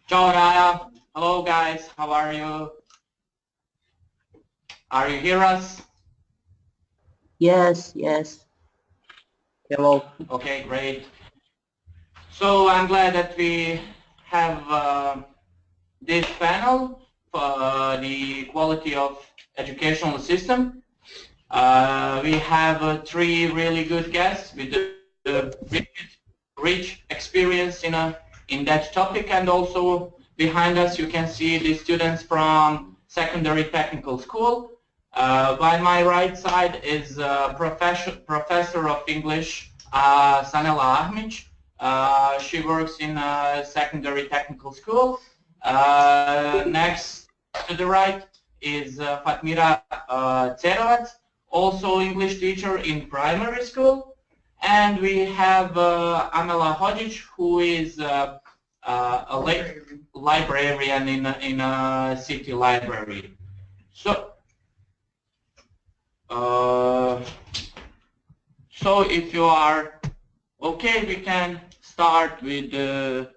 Ciao Raya. Hello guys, how are you? Are you hear us? Yes. Hello. Okay, great. So I'm glad that we have this panel for the quality of educational system. We have three really good guests with rich experience in that topic, and also behind us you can see the students from secondary technical school. By my right side is professor of English, Sanela Ahmic. She works in a secondary technical school. Next to the right is Fatmira Cerovac, also English teacher in primary school. And we have Amela Hodžić, who is a librarian in a city library. So, if you are okay, we can start with the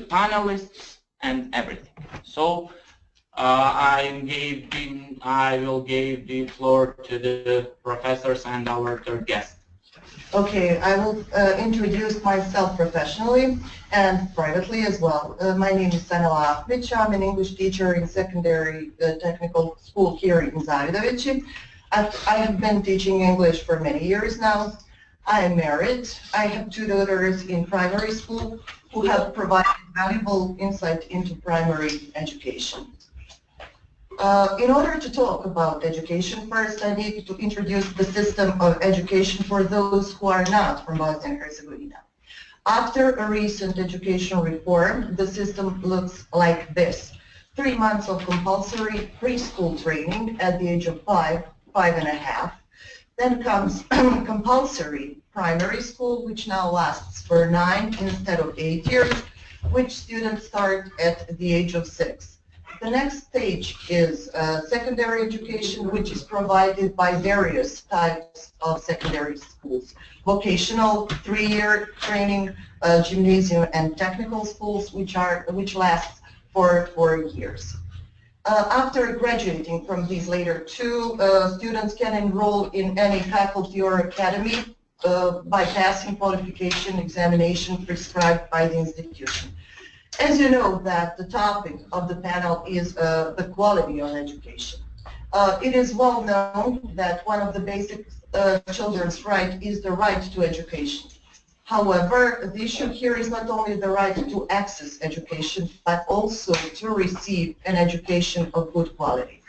panelists and everything. So I will give the floor to the professors and our third guest. Okay, I will introduce myself professionally and privately as well. My name is Sanela Ahmic. I'm an English teacher in secondary technical school here in Zavidovići. I have been teaching English for many years now. I am married. I have two daughters in primary school who have provided valuable insight into primary education. In order to talk about education, first I need to introduce the system of education for those who are not from Bosnia and Herzegovina. After a recent educational reform, the system looks like this. 3 months of compulsory preschool training at the age of 5 and a half. Then comes compulsory primary school, which now lasts for 9 instead of 8 years, which students start at the age of 6. The next stage is secondary education, which is provided by various types of secondary schools. Vocational 3-year training, gymnasium and technical schools, which lasts for 4 years. After graduating from these later two, students can enroll in any faculty or academy by passing qualification examination prescribed by the institution. As you know, that the topic of the panel is the quality of education. It is well known that one of the basic children's rights is the right to education. However, the issue here is not only the right to access education, but also to receive an education of good quality.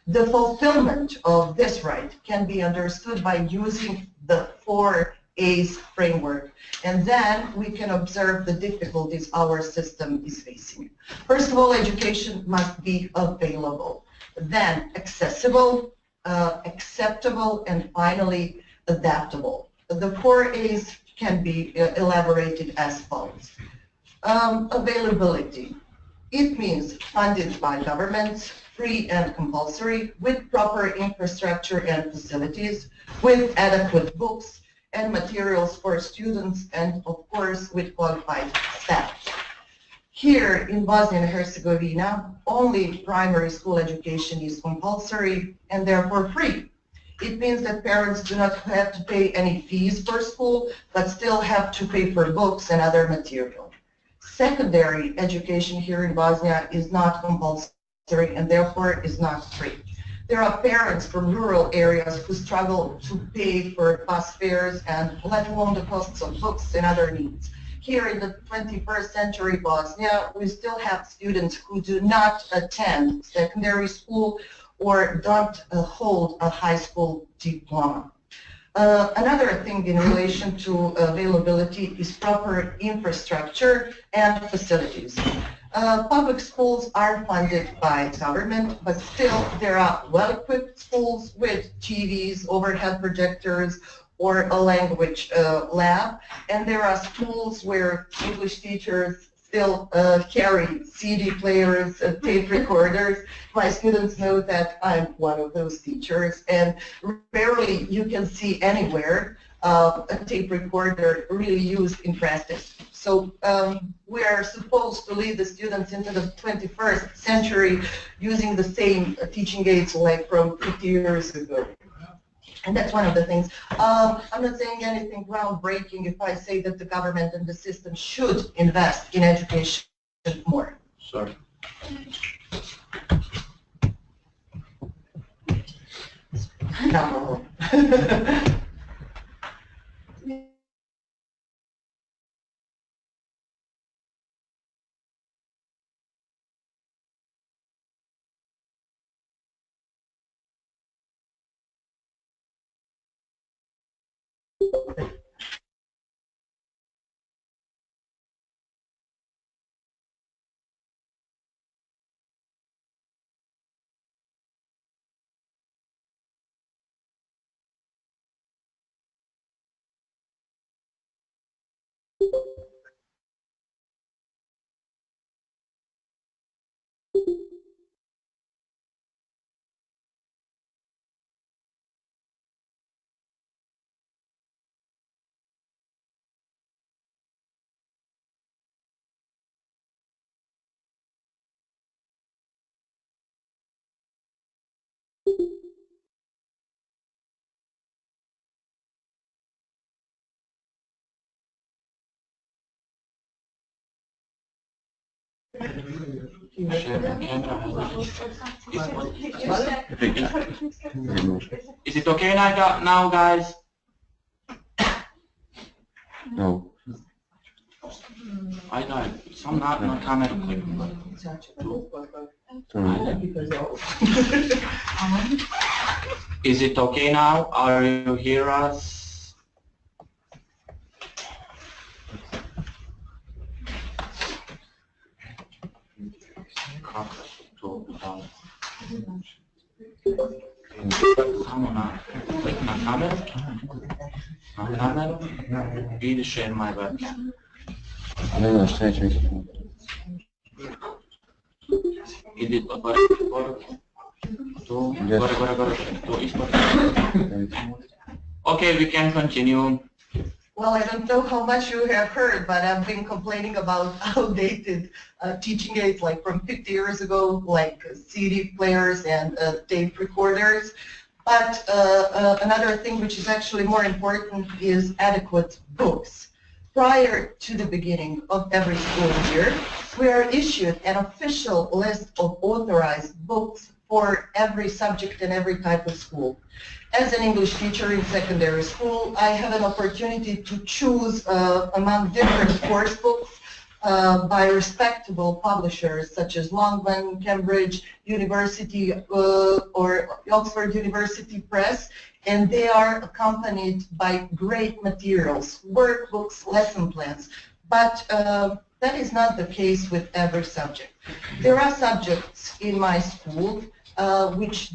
The fulfillment of this right can be understood by using the 4 A's framework, and then we can observe the difficulties our system is facing. First of all, education must be available, then accessible, acceptable, and finally adaptable. The 4 A's can be elaborated as follows. Availability. It means funded by governments, free and compulsory, with proper infrastructure and facilities, with adequate books and materials for students, and of course with qualified staff. Here in Bosnia and Herzegovina, only primary school education is compulsory and therefore free. It means that parents do not have to pay any fees for school, but still have to pay for books and other material. Secondary education here in Bosnia is not compulsory and therefore is not free. There are parents from rural areas who struggle to pay for bus fares and let alone the costs of books and other needs. Here in the 21st century Bosnia, we still have students who do not attend secondary school or don't hold a high school diploma. Another thing in relation to availability is proper infrastructure and facilities. Public schools are funded by government, but still there are well-equipped schools with TVs, overhead projectors, or a language lab, and there are schools where English teachers still carry CD players, tape recorders. My students know that I'm one of those teachers, and rarely you can see anywhere a tape recorder really used in practice. So we are supposed to lead the students into the 21st century using the same teaching aids like from 50 years ago. And that's one of the things. I'm not saying anything groundbreaking if I say that the government and the system should invest in education more. Sorry. No. Is it okay now, guys? No. I know. Some not camera clicking. Is it okay now? Are you hear us? Samo klik na kameru. Na kameru. I share my webcam. Ne znam šta neće misliti. Idi gore. Tu, gore. Tu, ispod. Okay, we can continue. Well, I don't know how much you have heard, but I've been complaining about outdated teaching aids like from 50 years ago, like CD players and tape recorders. But another thing which is actually more important is adequate books. Prior to the beginning of every school year, we are issued an official list of authorized books for every subject and every type of school. As an English teacher in secondary school, I have an opportunity to choose among different course books by respectable publishers such as Longman, Cambridge University, or Oxford University Press, and they are accompanied by great materials, workbooks, lesson plans. But that is not the case with every subject. There are subjects in my school which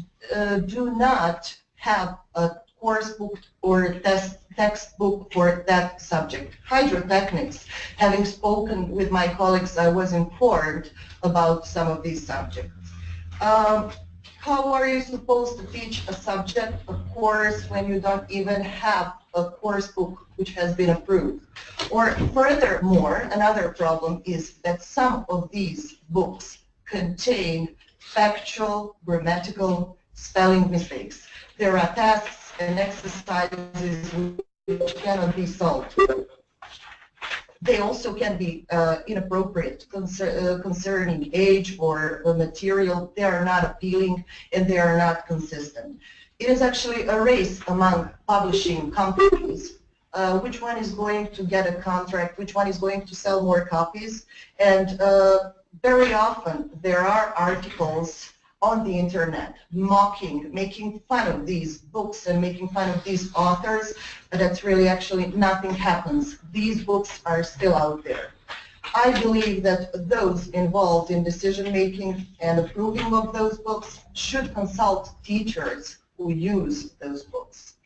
do not have a course book or textbook for that subject. Hydrotechnics, having spoken with my colleagues, I was informed about some of these subjects. How are you supposed to teach a subject, a course, when you don't even have a course book which has been approved? Or furthermore, another problem is that some of these books contain factual, grammatical, spelling mistakes. There are tasks and exercises which cannot be solved. They also can be inappropriate concerning age or material. They are not appealing and they are not consistent. It is actually a race among publishing companies. Which one is going to get a contract, which one is going to sell more copies, and very often there are articles on the internet mocking, making fun of these books and making fun of these authors, but that's really actually nothing happens. These books are still out there. I believe that those involved in decision making and approving of those books should consult teachers who use those books.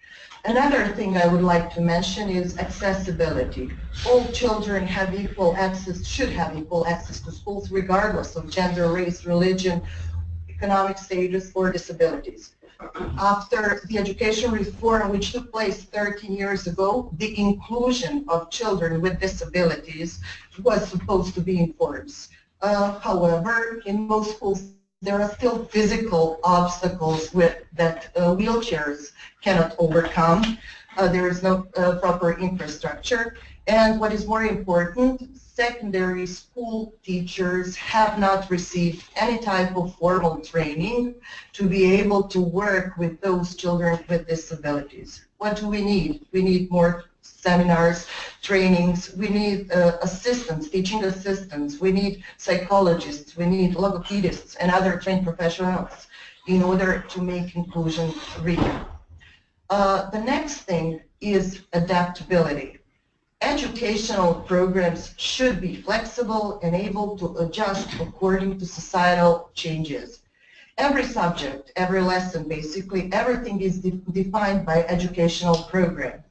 Another thing I would like to mention is accessibility. All children have equal access, should have equal access to schools regardless of gender, race, religion, economic status, or disabilities. After the education reform which took place 13 years ago, the inclusion of children with disabilities was supposed to be in force. However, in most schools there are still physical obstacles that wheelchairs cannot overcome. There is no proper infrastructure. And what is more important, secondary school teachers have not received any type of formal training to be able to work with those children with disabilities. What do we need? We need more seminars, trainings, we need assistants, teaching assistants, we need psychologists, we need logopedists and other trained professionals in order to make inclusion real. The next thing is adaptability. Educational programs should be flexible and able to adjust according to societal changes. Every subject, every lesson, basically everything is defined by educational program.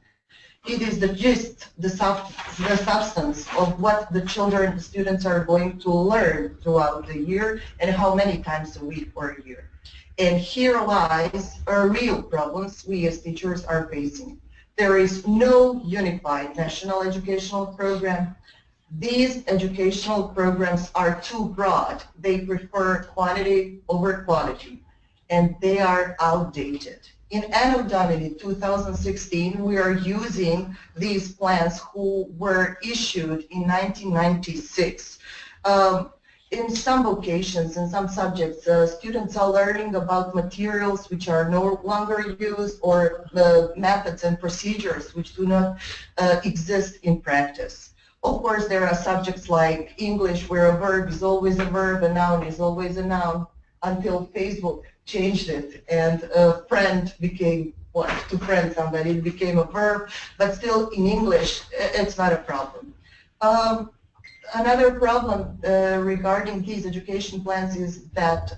It is the gist, the substance of what the children, the students are going to learn throughout the year and how many times a week or a year. And here lies our real problems we as teachers are facing. There is no unified national educational program. These educational programs are too broad. They prefer quantity over quality, and they are outdated. In Anno Domini 2016, we are using these plans who were issued in 1996. In some vocations, in some subjects, students are learning about materials which are no longer used or the methods and procedures which do not exist in practice. Of course, there are subjects like English where a verb is always a verb, a noun is always a noun, until Facebook changed it and a friend became what? To friend somebody, it became a verb, but still in English, it's not a problem. Another problem regarding these education plans is that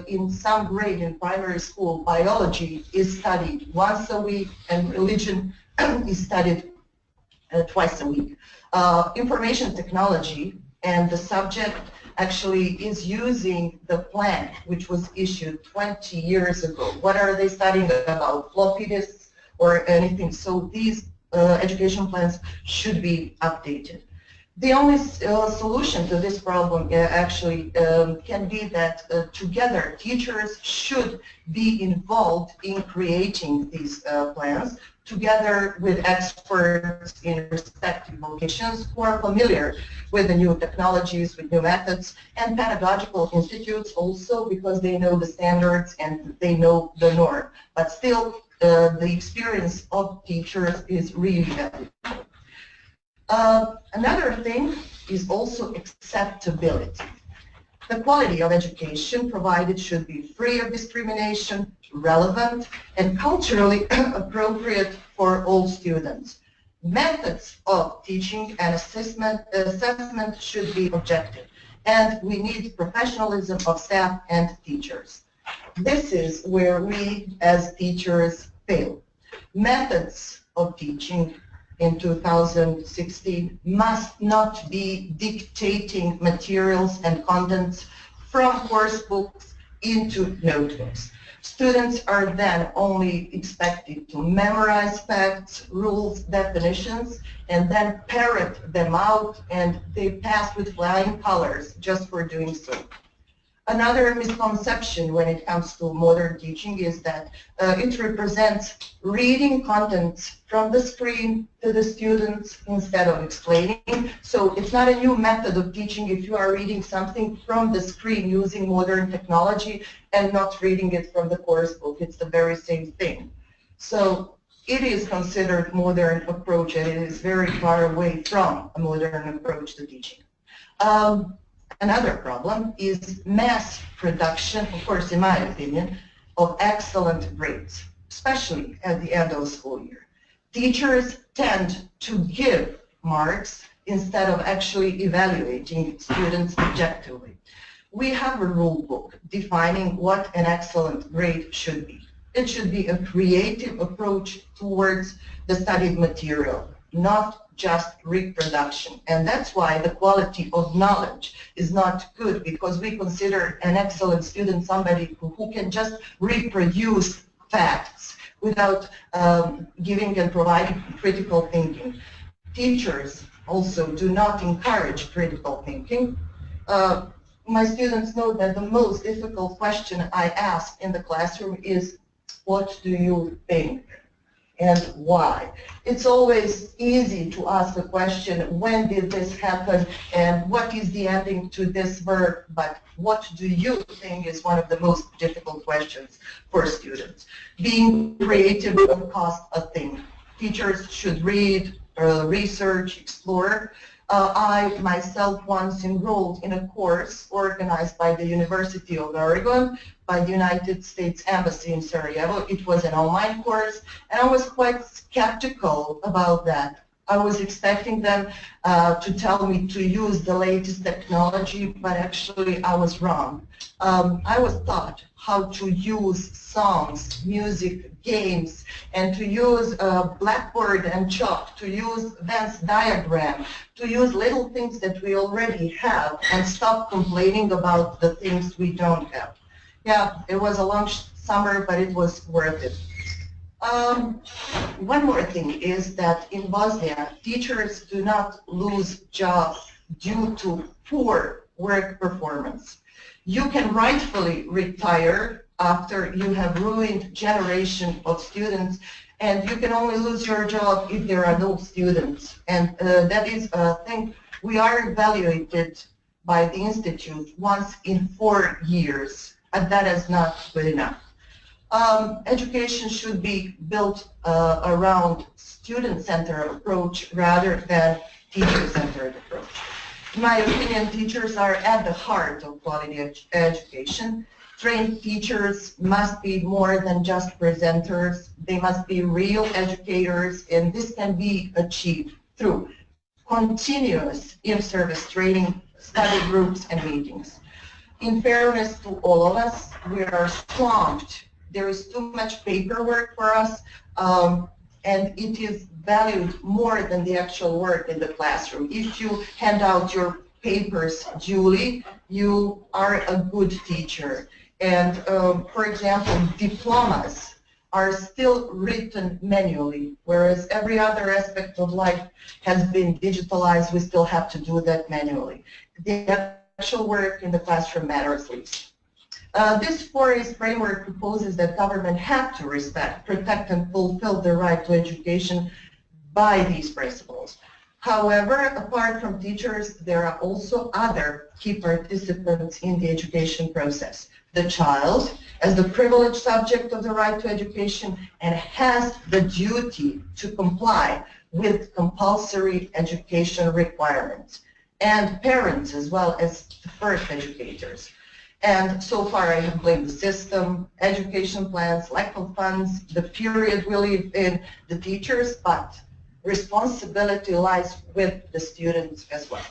in some grade in primary school, biology is studied once a week and religion is studied twice a week. Information technology and the subject actually is using the plan which was issued 20 years ago. What are they studying about? Floppy disks or anything? So these education plans should be updated. The only solution to this problem actually can be that together teachers should be involved in creating these plans together with experts in respective vocations who are familiar with the new technologies, with new methods, and pedagogical institutes also because they know the standards and they know the norm. But still, the experience of teachers is really valuable. Another thing is also acceptability. The quality of education provided should be free of discrimination, relevant, and culturally appropriate for all students. Methods of teaching and assessment should be objective, and we need professionalism of staff and teachers. This is where we as teachers fail. Methods of teaching in 2016 must not be dictating materials and contents from course books into notebooks. Students are then only expected to memorize facts, rules, definitions, and then parrot them out, and they pass with flying colors just for doing so. Another misconception when it comes to modern teaching is that it represents reading contents from the screen to the students instead of explaining. So it's not a new method of teaching if you are reading something from the screen using modern technology and not reading it from the course book. It's the very same thing. So it is considered modern approach, and it is very far away from a modern approach to teaching. Another problem is mass production, of course, in my opinion, of excellent grades, especially at the end of the school year. Teachers tend to give marks instead of actually evaluating students objectively. We have a rule book defining what an excellent grade should be. It should be a creative approach towards the studied material, not just reproduction. And that's why the quality of knowledge is not good, because we consider an excellent student somebody who can just reproduce facts, without giving and providing critical thinking. Teachers also do not encourage critical thinking. My students know that the most difficult question I ask in the classroom is, what do you think and why? It's always easy to ask the question, when did this happen and what is the ending to this verb, but what do you think is one of the most difficult questions for students. Being creative will cost a thing. Teachers should read, research, explore. I myself once enrolled in a course organized by the University of Oregon, by the United States Embassy in Sarajevo. It was an online course, and I was quite skeptical about that. I was expecting them to tell me to use the latest technology, but actually I was wrong. I was taught how to use songs, music, games, and to use blackboard and chalk, to use Venn diagram, to use little things that we already have, and stop complaining about the things we don't have. Yeah, it was a long summer, but it was worth it. One more thing is that in Bosnia, teachers do not lose jobs due to poor work performance. You can rightfully retire after you have ruined generation of students, and you can only lose your job if there are no students. And that is a thing. We are evaluated by the Institute once in 4 years, and that is not good enough. Education should be built around student-centered approach rather than teacher-centered approach. In my opinion, teachers are at the heart of quality education. Trained teachers must be more than just presenters. They must be real educators, and this can be achieved through continuous in-service training, study groups, and meetings. In fairness to all of us, we are swamped. There is too much paperwork for us, and it is valued more than the actual work in the classroom. If you hand out your papers duly, you are a good teacher. And for example, diplomas are still written manually, whereas every other aspect of life has been digitalized. We still have to do that manually. The actual work in the classroom matters least. This 4A's framework proposes that government have to respect, protect, and fulfill the right to education by these principles. However, apart from teachers, there are also other key participants in the education process. The child, as the privileged subject of the right to education, and has the duty to comply with compulsory education requirements, and parents as well as the first educators. And so far I have blamed the system, education plans, lack of funds, the period we live in, the teachers, but responsibility lies with the students as well.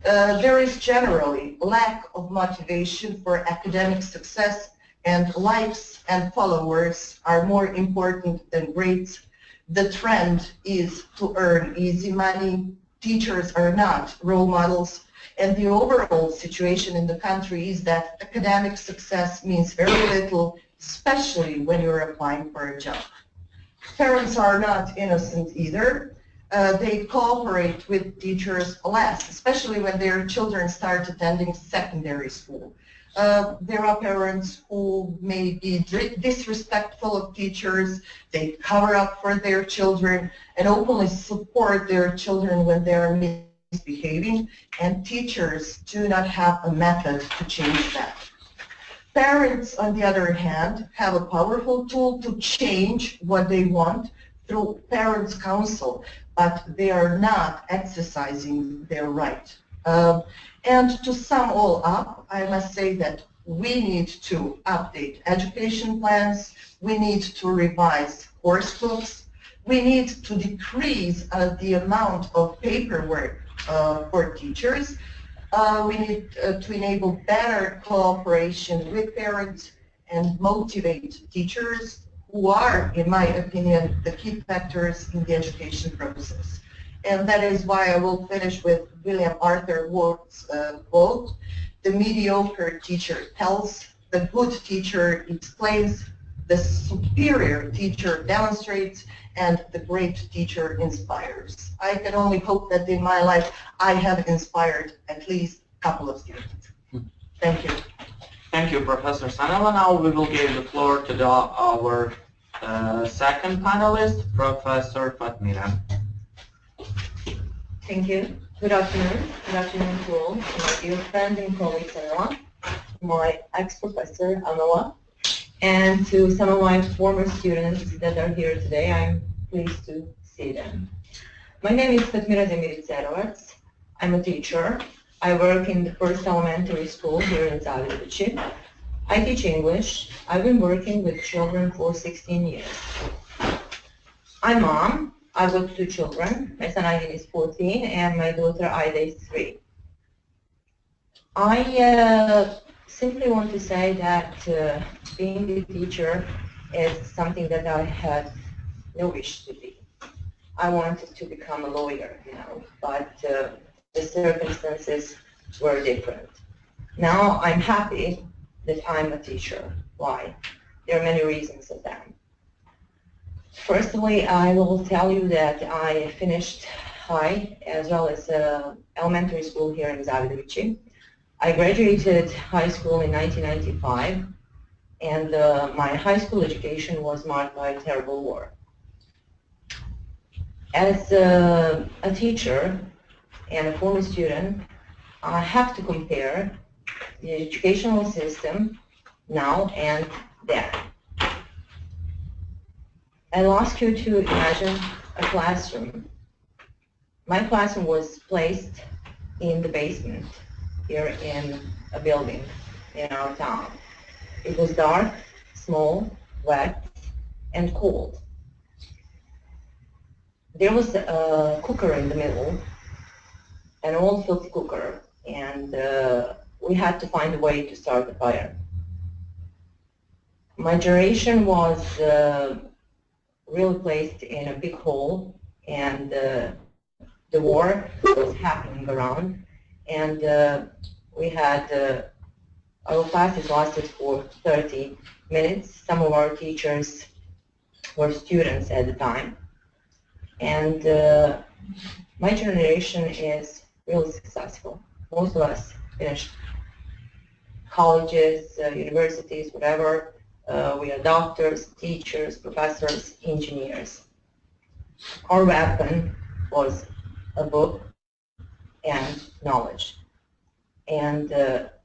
There is generally lack of motivation for academic success, and likes and followers are more important than grades. The trend is to earn easy money. Teachers are not role models. And the overall situation in the country is that academic success means very little, especially when you're applying for a job. Parents are not innocent either. They cooperate with teachers less, especially when their children start attending secondary school. There are parents who may be disrespectful of teachers. They cover up for their children and openly support their children when they are misbehaving, and teachers do not have a method to change that. Parents, on the other hand, have a powerful tool to change what they want through Parents' Council, but they are not exercising their right. And to sum all up, I must say that we need to update education plans, we need to revise course books, we need to decrease the amount of paperwork for teachers. We need to enable better cooperation with parents and motivate teachers, who are, in my opinion, the key factors in the education process. And that is why I will finish with William Arthur Ward's quote: "The mediocre teacher tells, the good teacher explains, The superior teacher demonstrates and the great teacher inspires. I can only hope that in my life I have inspired at least a couple of students. Thank you. Thank you, Professor Sanela. Now we will give the floor to our second panelist, Professor Fatmira. Thank you. Good afternoon. Good afternoon to all, to my dear friends and colleagues everyone, my ex-professor Anela, and to some of my former students that are here today. I'm pleased to see them. My name is Fatmira Zavidovići. I'm a teacher. I work in the first elementary school here in Zavidovići. I teach English. I've been working with children for 16 years. I'm mom. I've got 2 children. My son Aydin is 14 and my daughter Ayda is 3. I simply want to say that being a teacher is something that I had no wish to be. I wanted to become a lawyer, but the circumstances were different. Now I'm happy that I'm a teacher. Why? There are many reasons of that. Firstly, I will tell you that I finished high as well as elementary school here in Zavidovići. I graduated high school in 1995, and my high school education was marked by a terrible war. As a teacher and a former student, I have to compare the educational system now and then. I'll ask you to imagine a classroom. My classroom was placed in the basement here in a building in our town. It was dark, small, wet, and cold. There was a cooker in the middle, an old filthy cooker, and we had to find a way to start the fire. My generation was really placed in a big hole, and the war was happening around, and we had our classes lasted for 30 minutes. Some of our teachers were students at the time, and my generation is really successful. Most of us finished colleges, universities, whatever. We are doctors, teachers, professors, engineers. Our weapon was a book and knowledge. And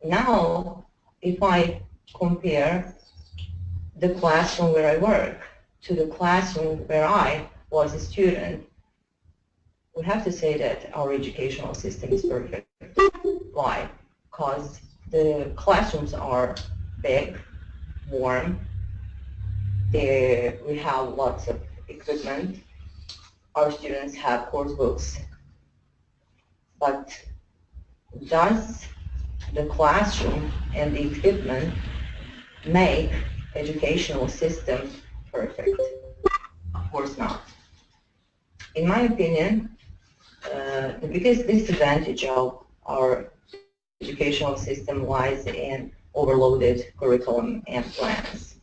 now, if I compare the classroom where I work to the classroom where I was a student, we have to say that our educational system is perfect. Why? Because the classrooms are big, warm, we have lots of equipment, our students have course books, but does the classroom and the equipment make educational system perfect? Of course not. In my opinion, the biggest disadvantage of our educational system lies in overloaded curriculum and plans.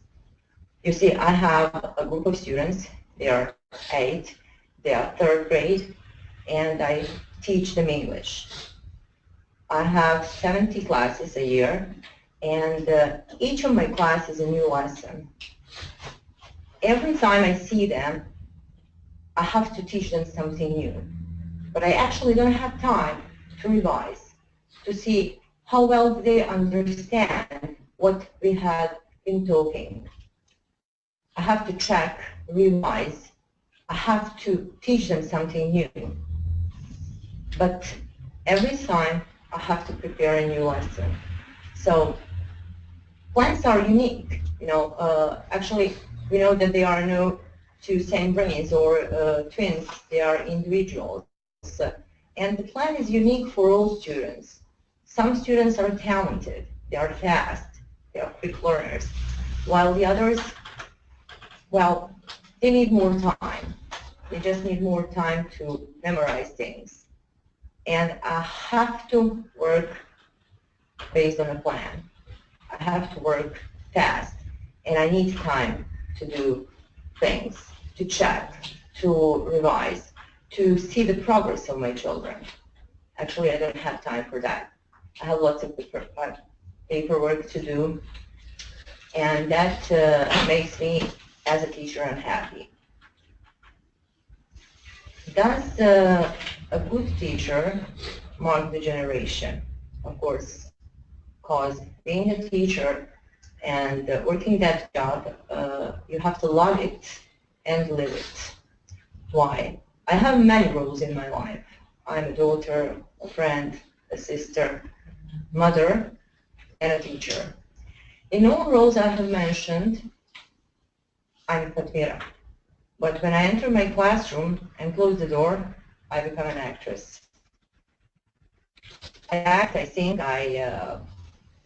You see, I have a group of students, they are 8, they are 3rd grade, and I teach them English. I have 70 classes a year, and each of my classes is a new lesson. Every time I see them, I have to teach them something new. But I actually don't have time to revise, to see how well they understand what we had been talking. I have to check, revise. I have to teach them something new. But every time I have to prepare a new lesson. So plans are unique. Actually, we know that there are no 2 same brains or twins. They are individuals. And the plan is unique for all students. Some students are talented. They are fast. They are quick learners. While the others, well, they need more time. They just need more time to memorize things. And I have to work based on a plan. I have to work fast. and I need time to do things, to check, to revise, to see the progress of my children. Actually, I don't have time for that. I have lots of paperwork to do, and that makes me, as a teacher, unhappy. Does a good teacher mark the generation? Of course, because being a teacher and working that job, you have to love it and live it. Why? I have many roles in my life. I'm a daughter, a friend, a sister, mother, and a teacher. In all roles I have mentioned, I'm Fatmira. But when I enter my classroom and close the door, I become an actress. I act, I sing, I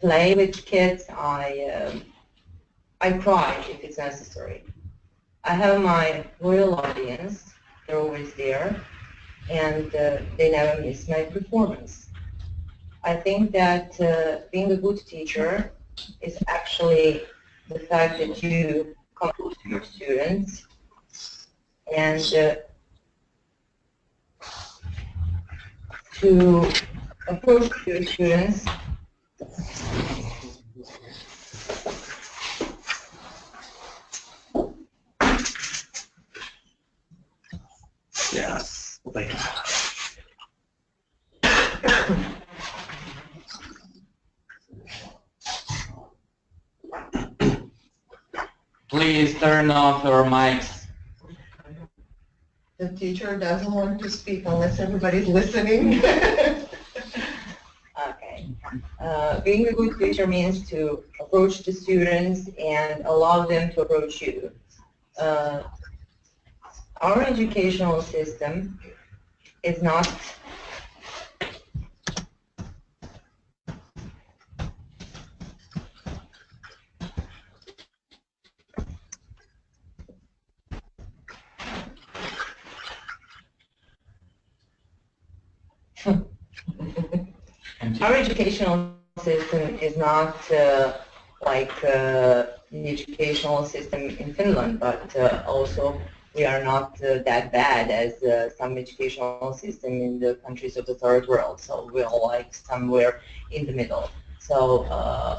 play with kids, I cry if it's necessary. I have my loyal audience, they're always there, and they never miss my performance. I think that being a good teacher is actually the fact that you come to your students and to approach your students Yes. Thank you. Please turn off your mics. The teacher doesn't want to speak unless everybody's listening. Okay. Being a good teacher means to approach the students and allow them to approach you. Our educational system is not our educational system is not like the educational system in Finland, but also we are not that bad as some educational system in the countries of the third world. So we're like somewhere in the middle. So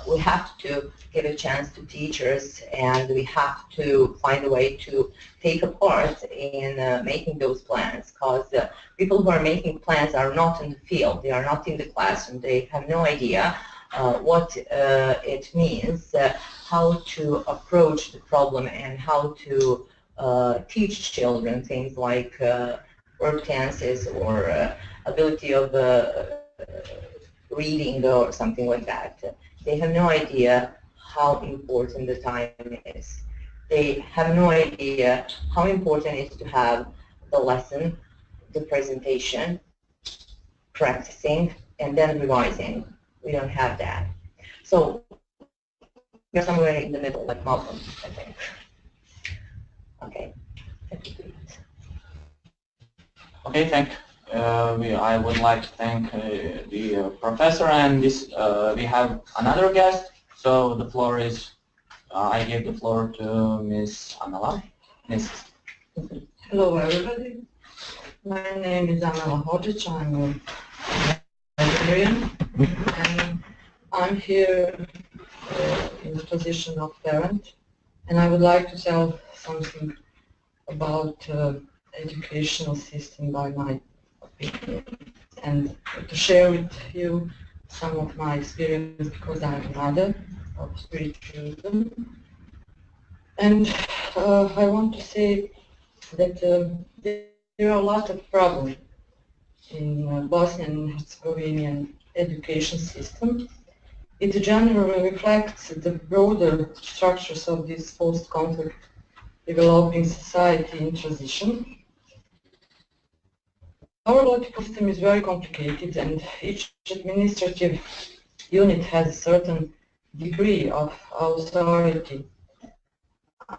we have to give a chance to teachers, and we have to find a way to take a part in making those plans, because people who are making plans are not in the field, they are not in the classroom, they have no idea what it means, how to approach the problem, and how to teach children things like word tenses or ability of reading or something like that. They have no idea how important the time is. They have no idea how important it is to have the lesson, the presentation, practicing, and then revising. We don't have that. So we're somewhere in the middle, like Malcolm, I think. Okay. Okay, thank you. I would like to thank the professor, and this we have another guest. So the floor is, I give the floor to Ms. Amela. Ms. Hello everybody. My name is Amela Hodžić. I'm a librarian, and I'm here in the position of parent, and I would like to tell something about educational system by my opinion, and to share with you some of my experience, because I'm a mother of 3 children. And I want to say that there are a lot of problems in Bosnian and Herzegovinian education system. It generally reflects the broader structures of this post-conflict developing society in transition. Our political system is very complicated, and each administrative unit has a certain degree of authority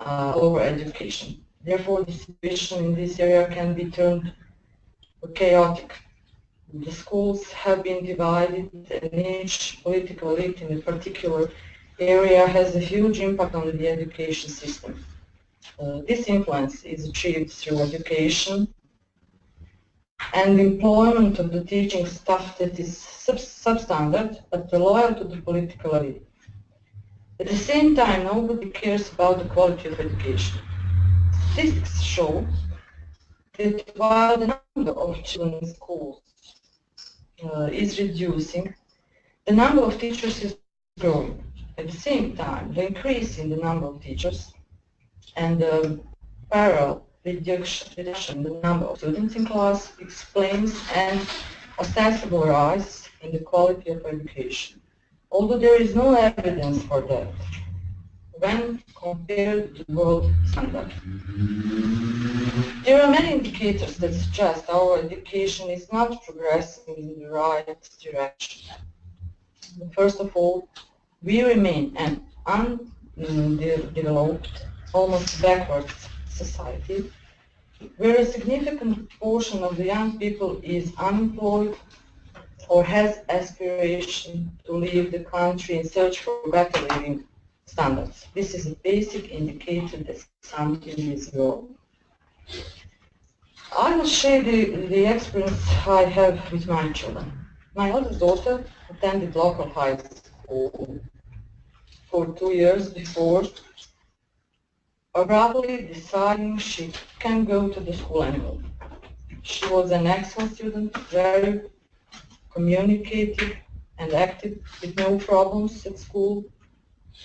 over education. Therefore, the situation in this area can be termed chaotic. The schools have been divided, and each political elite in a particular area has a huge impact on the education system. This influence is achieved through education and employment of the teaching staff that is substandard but loyal to the political elite. At the same time, nobody cares about the quality of education. Statistics show that while the number of children in schools is reducing, the number of teachers is growing. At the same time, the increase in the number of teachers and the parallel reduction in the number of students in class explains an ostensible rise in the quality of education, although there is no evidence for that when compared to the world standard. There are many indicators that suggest our education is not progressing in the right direction. First of all, we remain an undeveloped, almost backwards society, where a significant portion of the young people is unemployed or has aspiration to leave the country in search for better living standards. This is a basic indicator that something is wrong. I will share the experience I have with my children. My oldest daughter attended local high school for 2 years before abruptly deciding she can't go to the school anymore. She was an excellent student, very communicative and active, with no problems at school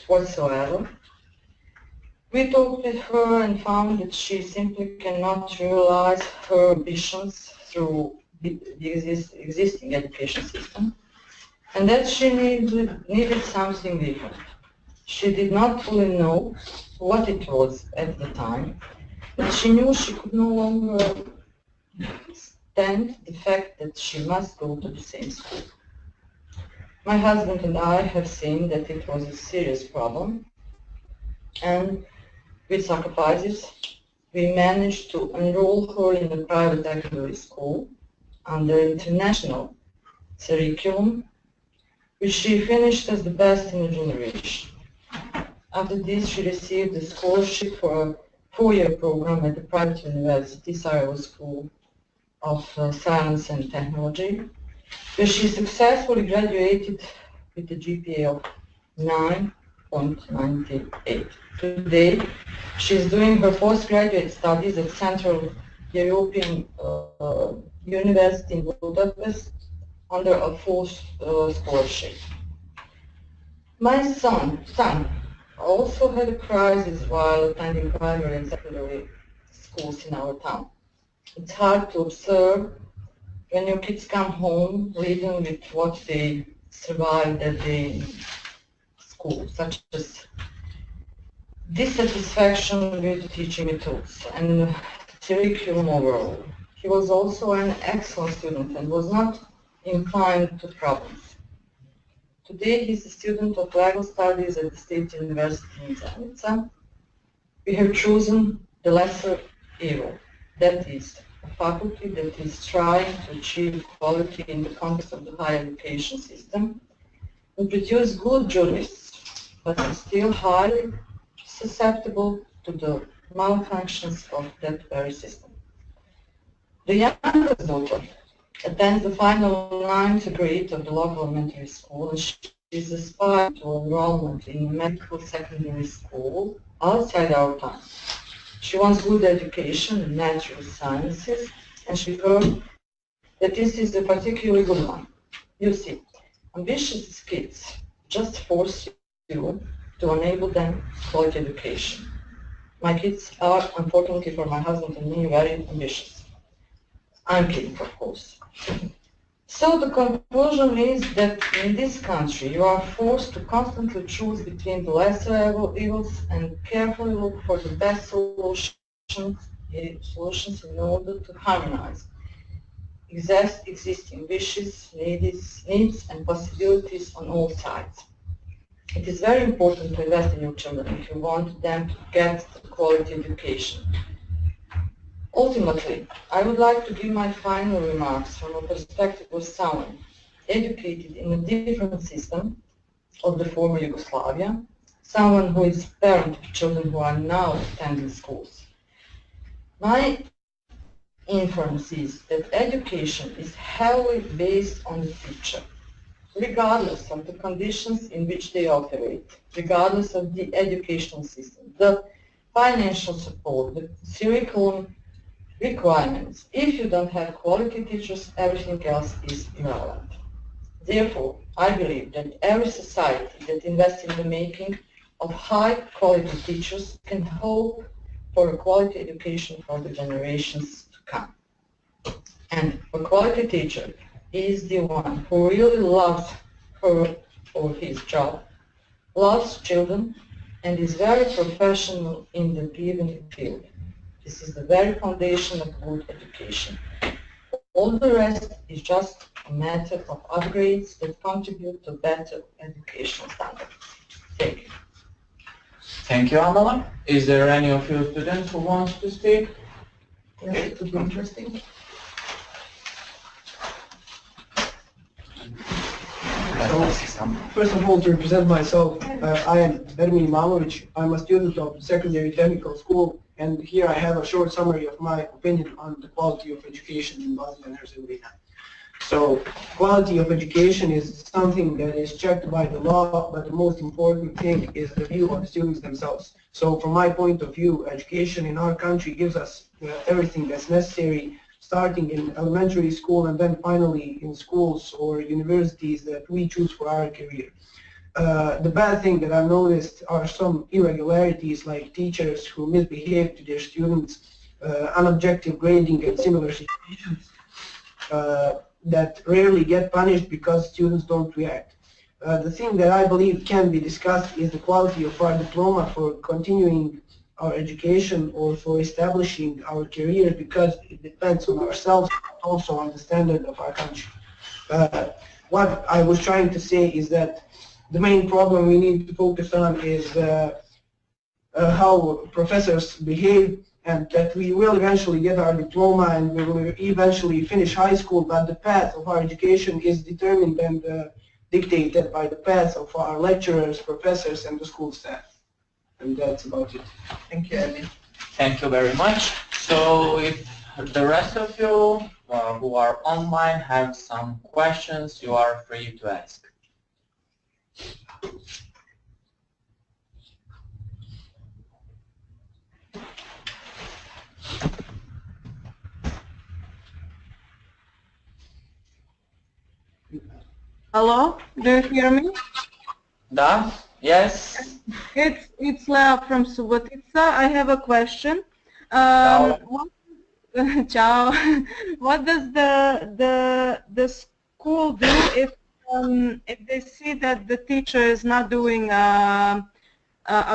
whatsoever. We talked with her and found that she simply cannot realize her ambitions through the existing education system, and that she needed something different. She did not fully know what it was at the time, but she knew she could no longer stand the fact that she must go to the same school. My husband and I have seen that it was a serious problem, and with sacrifices, we managed to enroll her in a private secondary school under international curriculum, which she finished as the best in the generation. After this, she received a scholarship for a 4-year program at the private university, Sarajevo School of Science and Technology, where she successfully graduated with a GPA of 9.98. Today, she is doing her postgraduate studies at Central European University in Budapest under a full scholarship. My son also had a crisis while attending primary and secondary schools in our town. It's hard to observe when your kids come home reading with what they survived that day in school, such as dissatisfaction with teaching methods and curriculum overall. He was also an excellent student and was not inclined to problems. Today he is a student of legal studies at the State University in Zenica. We have chosen the lesser evil, that is, a faculty that is trying to achieve quality in the context of the higher education system and produce good jurists, but are still highly susceptible to the malfunctions of that very system. The youngest daughter attends the final 9th grade of the local elementary school, and she is aspiring to enrollment in a medical secondary school outside our town. She wants good education in natural sciences, and she heard that this is a particularly good one. You see, ambitious kids just force you to enable them quality education. My kids are, unfortunately for my husband and me, very ambitious. I'm kidding, of course. So the conclusion is that in this country you are forced to constantly choose between the lesser evils and carefully look for the best solutions in order to harmonize existing wishes, needs and possibilities on all sides. It is very important to invest in your children if you want them to get a quality education. Ultimately, I would like to give my final remarks from a perspective of someone educated in a different system of the former Yugoslavia, someone who is parent of children who are now attending schools. My inference is that education is heavily based on the teacher, regardless of the conditions in which they operate, regardless of the educational system, the financial support, the curriculum requirements. If you don't have quality teachers, everything else is irrelevant. Therefore, I believe that every society that invests in the making of high-quality teachers can hope for a quality education for the generations to come. And a quality teacher is the one who really loves her or his job, loves children, and is very professional in the given field. This is the very foundation of good education. All the rest is just a matter of upgrades that contribute to better educational standards. Thank you. Thank you, Amala. Is there any of your students who wants to speak? Yes, it would be interesting. First of all, to represent myself, I am Ermin Imamovic. I'm a student of secondary technical school, and here I have a short summary of my opinion on the quality of education in Bosnia and Herzegovina. So, quality of education is something that is checked by the law, but the most important thing is the view of the students themselves. So, from my point of view, education in our country gives us everything that's necessary, starting in elementary school and then finally in schools or universities that we choose for our career. The bad thing that I've noticed are some irregularities, like teachers who misbehave to their students, unobjective grading and similar situations that rarely get punished because students don't react. The thing that I believe can be discussed is the quality of our diploma for continuing our education or for establishing our career, because it depends on ourselves, but also on the standard of our country. What I was trying to say is that the main problem we need to focus on is how professors behave, and that we will eventually get our diploma and we will eventually finish high school, but the path of our education is determined and dictated by the path of our lecturers, professors, and the school staff. And that's about it. Thank you, Ermin. Thank you very much. So if the rest of you who are online have some questions, you are free to ask. Hello, do you hear me? Da? Yes? It's Lea from Subotica. I have a question. Ciao. Ciao. What does the school do if they see that the teacher is not doing a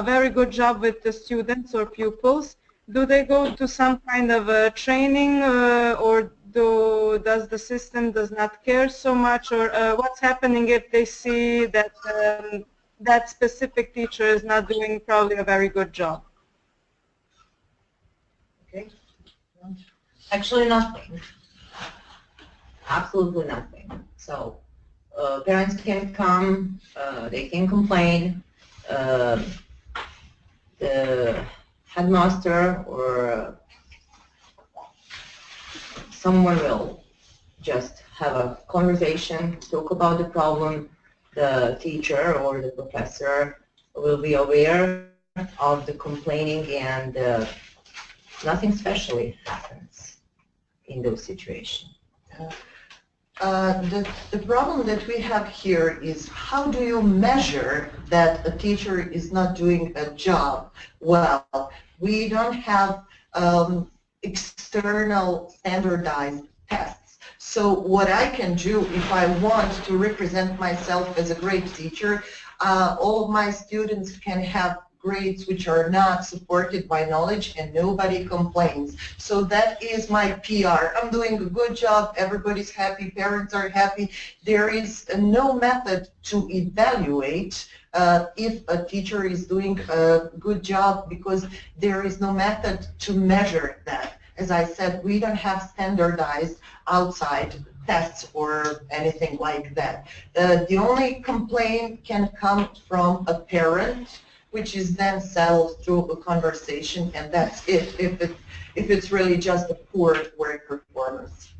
very good job with the students or pupils? Do they go to some kind of a training, or does the system does not care so much, or what's happening if they see that that specific teacher is not doing probably a very good job? Okay. Actually nothing. Absolutely nothing. So parents can come, they can complain, the headmaster or someone will just have a conversation, talk about the problem. The teacher or the professor will be aware of the complaining, and nothing specially happens in those situations. The problem that we have here is, how do you measure that a teacher is not doing a job well? We don't have external standardized tests. So what I can do if I want to represent myself as a great teacher, all of my students can have grades which are not supported by knowledge and nobody complains. So that is my PR. I'm doing a good job, everybody's happy, parents are happy. There is no method to evaluate if a teacher is doing a good job, because there is no method to measure that. As I said, we don't have standardized outside tests or anything like that. The only complaint can come from a parent, which is then settled through a conversation, and that's it, if it's really just a poor work performance.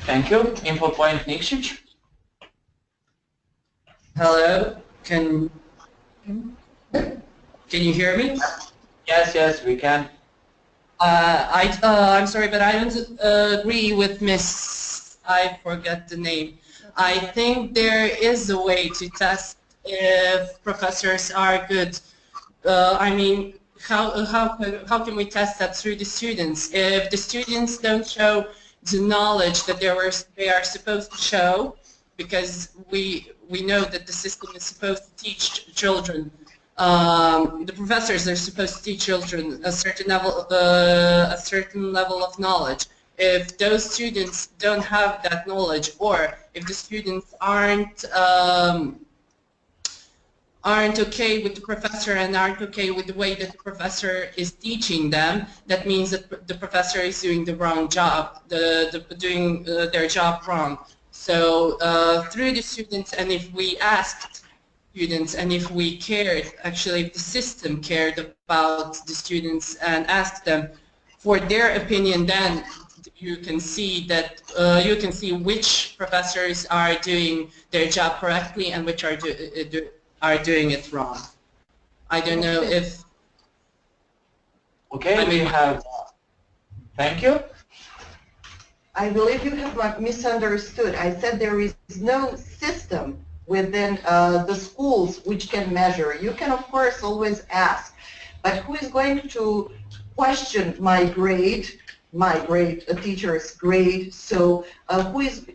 Thank you. Info point Nikšić. Hello, can you hear me? Yes, yes, we can. I'm sorry, but I don't agree with Miss, I forget the name. I think there is a way to test if professors are good. I mean, how can we test that through the students? If the students don't show the knowledge that they are supposed to show, because we know that the system is supposed to teach children. The professors are supposed to teach children a certain level of knowledge. If those students don't have that knowledge, or if the students aren't okay with the professor and aren't okay with the way that the professor is teaching them, that means that the professor is doing the wrong job, doing their job wrong. So through the students, and if we asked students, and if we cared, actually if the system cared about the students and asked them for their opinion, then you can see that which professors are doing their job correctly and which are doing it wrong. I don't know if... Okay, we have... Thank you. I believe you have misunderstood. I said there is no system within the schools which can measure. You can, of course, always ask, but who is going to question my grade, a teacher's grade? So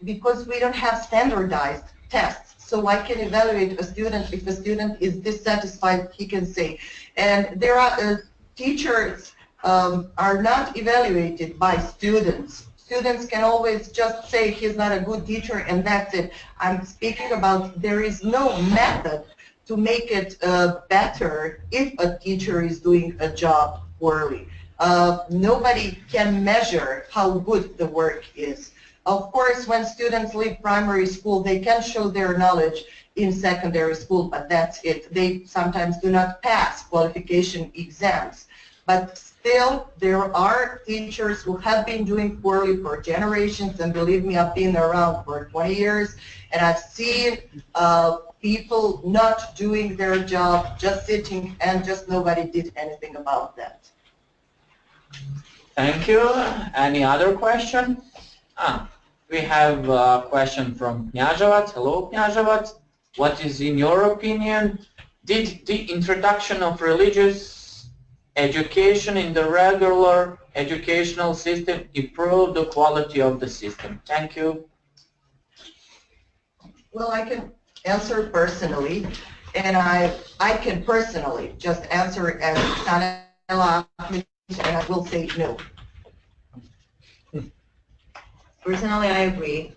because we don't have standardized tests, so I can evaluate a student. If a student is dissatisfied, he can say. And there are teachers are not evaluated by students. Students can always just say he's not a good teacher and that's it. I'm speaking about there is no method to make it better if a teacher is doing a job poorly. Nobody can measure how good the work is. Of course, when students leave primary school, they can show their knowledge in secondary school, but that's it. They sometimes do not pass qualification exams. But still, there are teachers who have been doing poorly for generations, and believe me, I've been around for 20 years, and I've seen people not doing their job, just sitting, and just nobody did anything about that. Thank you. Any other question? We have a question from Kняževac. Hello, Kняževac. What is, in your opinion, did the introduction of religious education in the regular educational system improve the quality of the system? Thank you. Well, I can answer personally, and I can personally just answer as Sanela, and I will say no. Personally, I agree.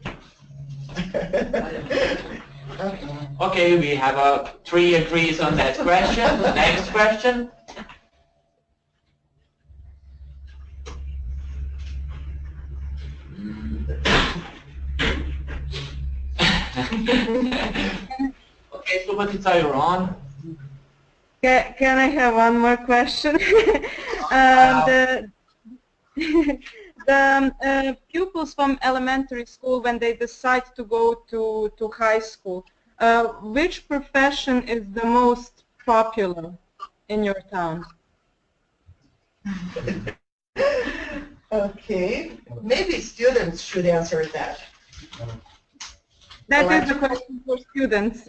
Okay, we have 3 agrees on that question. Next question. Okay, Subotica, you're on. Can I have one more question? The pupils from elementary school, when they decide to go to high school, which profession is the most popular in your town? Okay, maybe students should answer that. That is the question for students.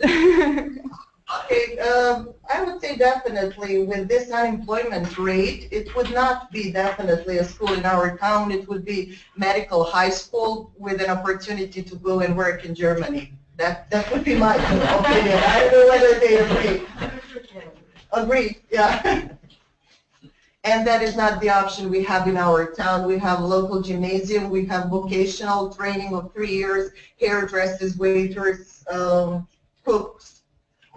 Okay, I would say definitely with this unemployment rate, it would not be definitely a school in our town. It would be medical high school with an opportunity to go and work in Germany. That would be my opinion. I don't know whether they agree. Agree, yeah. And that is not the option we have in our town. We have local gymnasium, we have vocational training of 3 years, hairdressers, waiters, cooks,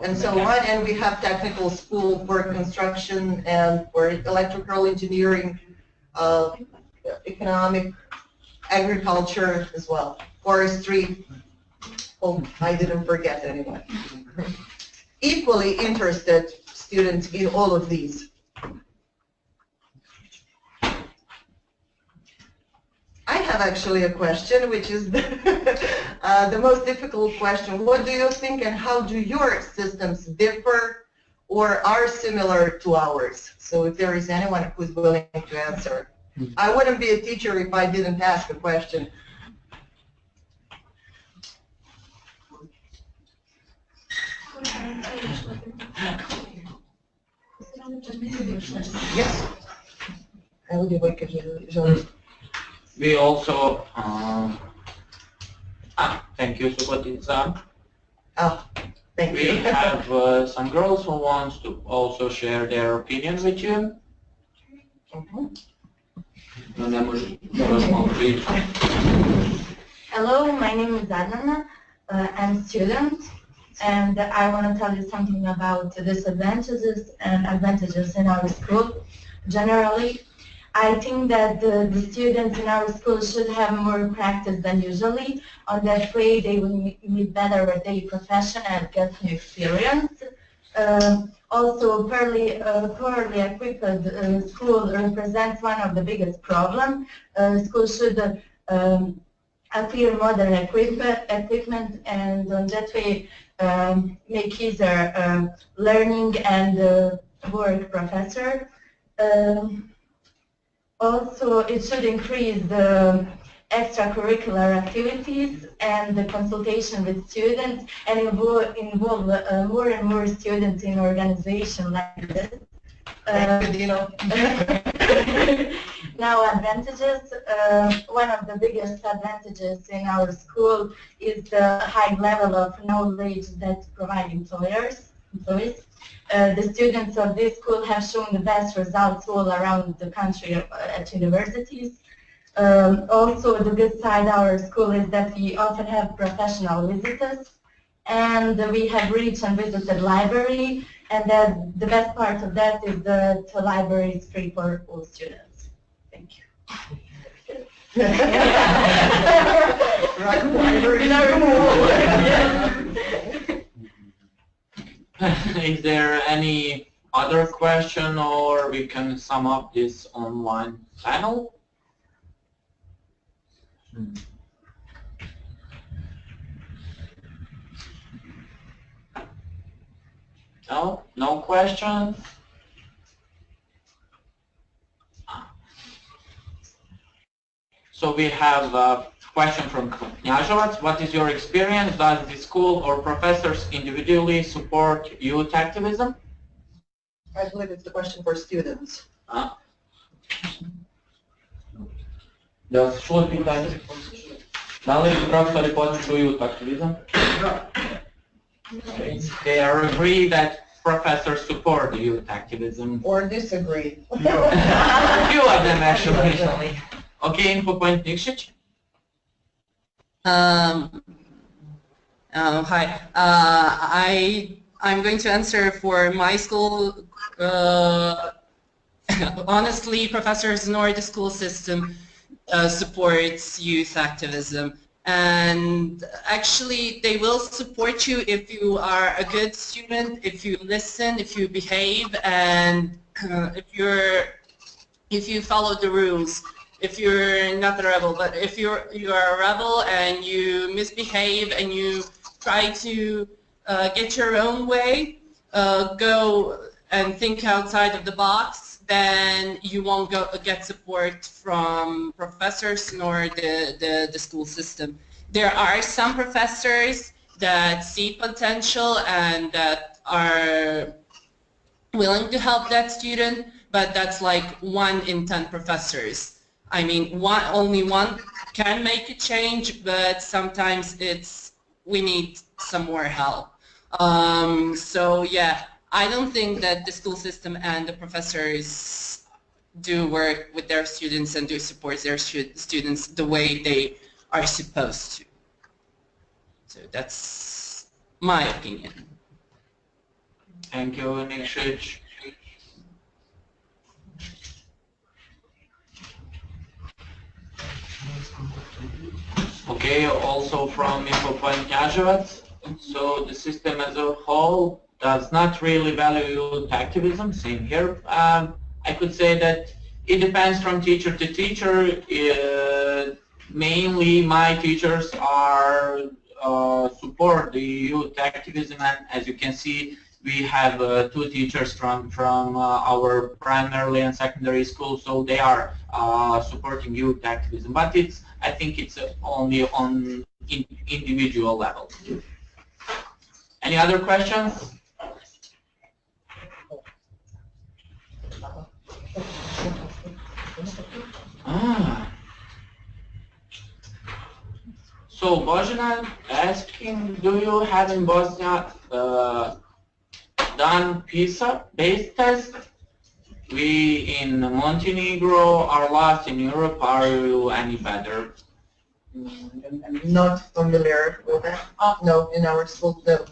and so on. And we have technical school for construction and for electrical engineering, economic agriculture as well, forestry. Oh, I didn't forget anyone. Equally interested students in all of these. I have actually a question, which is the most difficult question. What do you think and how do your systems differ or are similar to ours? So if there is anyone who's willing to answer. I wouldn't be a teacher if I didn't ask a question. Yes. We also, thank you, Subotica. Oh, thank We you. have some girls who wants to also share their opinion with you. Hello, my name is Adana. I'm a student, and I want to tell you something about the disadvantages and advantages in our school. Generally, I think that the students in our school should have more practice than usually. On that way, they will meet better with their profession and get new experience. Also, poorly equipped school represents one of the biggest problems. School should acquire modern equipment, and on that way make easier learning and work professor. Also, it should increase the extracurricular activities and the consultation with students and involve more and more students in organization like this. Now, advantages. One of the biggest advantages in our school is the high level of knowledge that provide employees. The students of this school have shown the best results all around the country at universities. Also, the good side of our school is that we often have professional visitors, and we have reached and visited library, and the best part of that is that the library is free for all students. Thank you. Is there any other question, or we can sum up this online panel? No? No questions? So we have a question from Knyazovac. What is your experience? Does the school or professors individually support youth activism? I believe it's the question for students. Da se čuo pitanje? Da li profesori potiču youth activism? They are agree that professors support youth activism. Or disagree. Few of them actually. Okay, info point Nikšić. Hi. I'm going to answer for my school. Honestly, professors nor the school system supports youth activism. And actually, they will support you if you are a good student, if you listen, if you behave, and if you follow the rules. If you're not a rebel, but if you are a rebel and you misbehave and you try to get your own way, go and think outside of the box, then you won't get support from professors nor the school system. There are some professors that see potential and that are willing to help that student, but that's like 1 in 10 professors. I mean, only one can make a change, but sometimes we need some more help. So yeah, I don't think that the school system and the professors do work with their students and do support their students the way they are supposed to. So that's my opinion. Thank you, Nikšić. Okay, also from InfoPoint Knjaževac. So the system as a whole does not really value youth activism. Same here. I could say that it depends from teacher to teacher. Mainly my teachers are support the youth activism, and as you can see, we have 2 teachers from our primary and secondary school, so they are supporting youth activism. But I think it's only on individual level. Any other questions? So Božena asking, do you have in Bosnia done PISA-based test? We in Montenegro are last in Europe. Are you any better? Not familiar with that. No, in our school, no.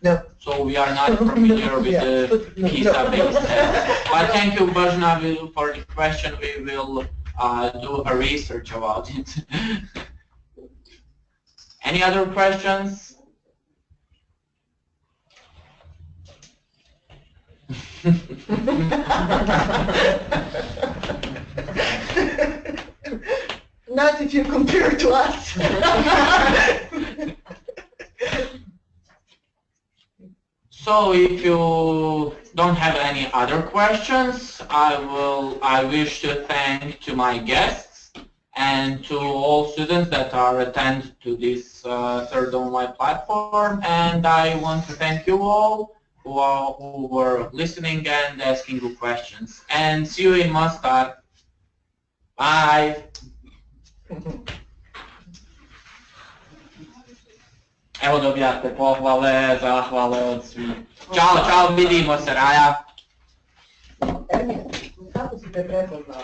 No. So we are not familiar with the PISA-based test. But thank you, Božena, for the question. We will do a research about it. Any other questions? Not if you compare to us. So if you don't have any other questions, I wish to thank to my guests and to all students that are attend to this third online platform, and I want to thank you all who were listening and asking good questions. And see you in Mostar. Bye. Evo dobijate pohvale, zahvale od svih. Ćao, vidimo se, Raja. Kako si te prepoznao?